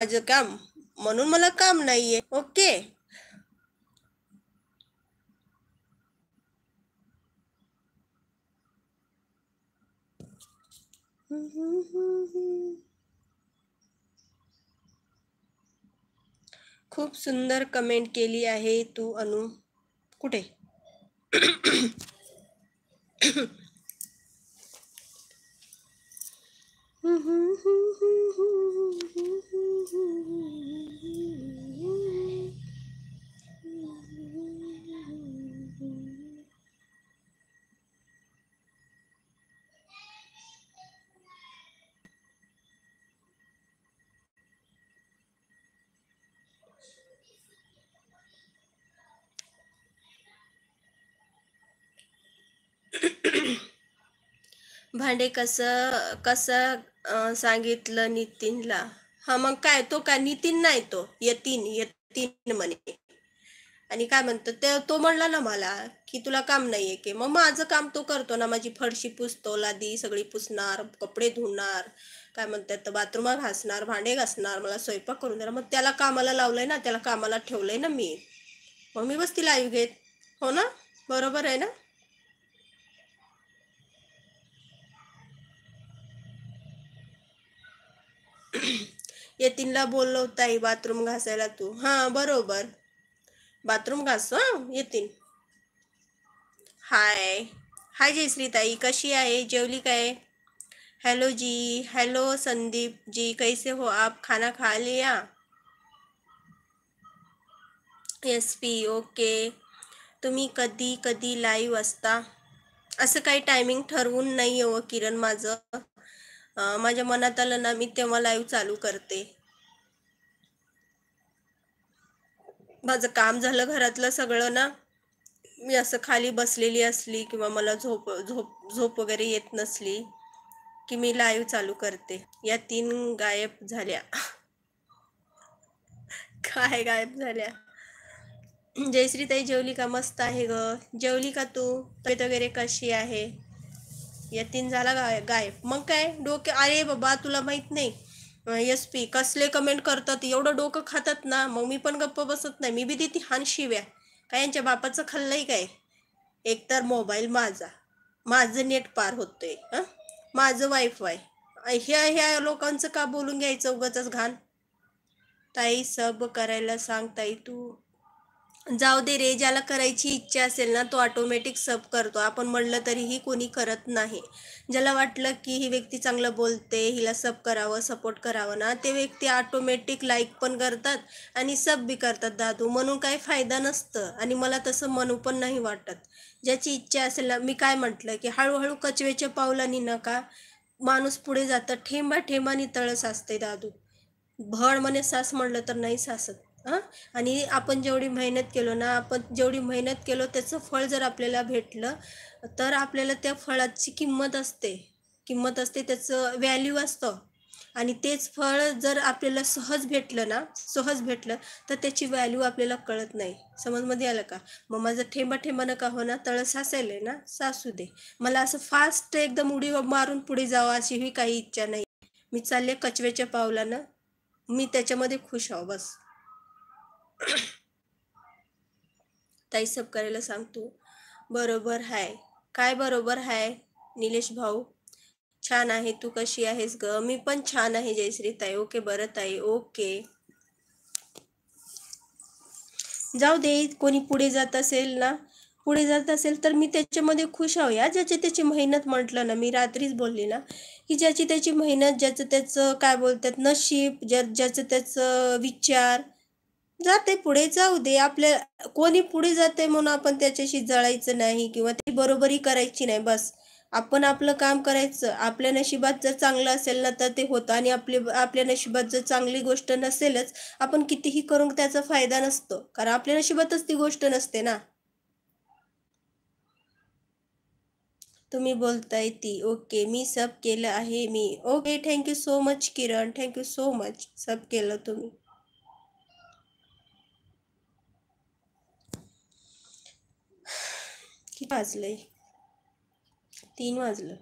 माझं काम, म्हणून मला काम नाहीये. ओके. खूप सुंदर कमेंट केली आहे तू अनु. कुठे? भांडे कसं कसं सांगितलं नितीनला. हा मग काय, तो काय नितीन नाही, तो यतीन यतीन म्हणे. आणि काय म्हणतो ते, तो म्हणला ना मला की तुला काम नाहीये की, मग माझं काम तो करतो ना. माझी फरशी पुसतो, लादी सगळी पुसणार, कपडे धुणार, काय म्हणतात बाथरूम घासणार, भांडे घासणार, मला स्वयंपाक करून देणार. मग त्याला कामाला लावलंय ना, त्याला कामाला ठेवलंय ना मी. मग मी बसती लाईव्ह घेत. हो ना, बरोबर आहे ना. यतीनला बोललो ताई बाथरूम घासायला तू. हा बरोबर, बाथरूम घास येतीन. हाय हाय जयश्री ताई, कशी आहे, जेवली काय? हेलो जी, हेलो संदीप जी, कैसे हो आप, खाना खा लिया? S P okay. तुम्ही कधी कधी लाईव्ह असता? असं काही टायमिंग ठरवून नाही हो किरण माझं. माझ्या मनात आलं ना मी तेव्हा लाईव्ह चालू करते. माझं काम झालं घरातलं सगळं ना, मी असं खाली बसलेली असली किंवा मला झोप झोप झोप वगैरे येत नसली की मी लाईव्ह चालू करते. या तीन गायब झाल्या. काय गायब झाल्या? जयश्री ताई जेवली का? मस्त आहे ग. जेवली का तू? तब्येत वगैरे कशी आहे? यतीन झाला गायब. मग काय डोके, अरे बाबा तुला माहित नाही. एस पी कसले कमेंट करतात, एवढं डोकं खातात ना. मग मी पण गप्प बसत नाही, मी बी देते हान शिव्या. काय यांच्या बापाचं खाल्लंय काय? एकतर मोबाईल माझा, माझं नेट पार होतंय, माझं वायफाय. ह्या ह्या लोकांचं का बोलून घ्यायचं उगाचच घाण. ताई सब करायला सांग ताई तू. जाऊ दे रे, ज्याला करायची इच्छा असेल ना तो ऑटोमॅटिक सब करतो. आपण म्हणलं तरीही कोणी करत नाही. ज्याला वाटलं की ही व्यक्ती चांगलं बोलते, हिला सब करावं, सपोर्ट करावं ना, ते व्यक्ती ऑटोमॅटिक लाईक पण करतात आणि सब बी करतात दादू. म्हणून काही फायदा नसतं आणि मला तसं म्हणू पण नाही वाटत. ज्याची इच्छा असेल ना, मी काय म्हटलं की हळूहळू कचवेच्या पावलांनी नका माणूस पुढे जातं. ठेंबा ठेंबानी तळ साचते दादू. भड म्हणे सास म्हणलं तर नाही सासत. आणि आपण जेवढी मेहनत केलो ना, आपण जेवढी मेहनत केलो त्याचं फळ जर आपल्याला भेटलं तर आपल्याला त्या फळाची किंमत असते, त्याचं व्हॅल्यू असतं. आणि तेच फळ जर आपल्याला सहज भेटलं तर त्याची व्हॅल्यू आपल्याला कळत नाही. समजमध्ये आलं का? मग माझं ठेंबा ठेंबानं का हो ना तळ साचायलंय ना, सासू दे. मला असं फास्ट एकदम उडी मारून पुढे जावं अशीही काही इच्छा नाही. मी चालले कचव्याच्या पावलानं, मी त्याच्यामध्ये खुश आहो बस. ताई सब करायला सांगतो. बरोबर हाय. काय बरोबर हाय निलेश भाऊ? छान आहे. तू कशी आहेस ग? मी पण छान आहे जयश्री ताई. ओके बरं ताई, ओके. जाऊ दे, कोणी पुढे जात असेल तर मी त्याच्यामध्ये खुश आहो या. ज्याची त्याची मेहनत, म्हटलं ना मी रात्रीच बोलली ना की ज्याची त्याची मेहनत, ज्याचं त्याचं काय बोलतात नशीब, ज्याचं त्याचं विचार जाते पुढे. जाऊ दे, आपल्या कोणी पुढे जाते म्हणून आपण त्याच्याशी जळायचं नाही किंवा ती बरोबरी करायची नाही. बस आपण आपलं काम करायचं. आपल्या नशिबात जर चांगलं असेल ना तर ते होतं, आणि आपल्या नशिबात जर चांगली गोष्ट नसेलच, आपण कितीही करून त्याचा फायदा नसतो, कारण आपल्या नशिबातच ती गोष्ट नसते ना. तुम्ही बोलताय ती ओके, मी सब केलं आहे मी. ओके, थँक्यू सो मच किरण, थँक्यू सो मच. सब केलं तुम्ही. किती वाजलंय? 3 वाजलं.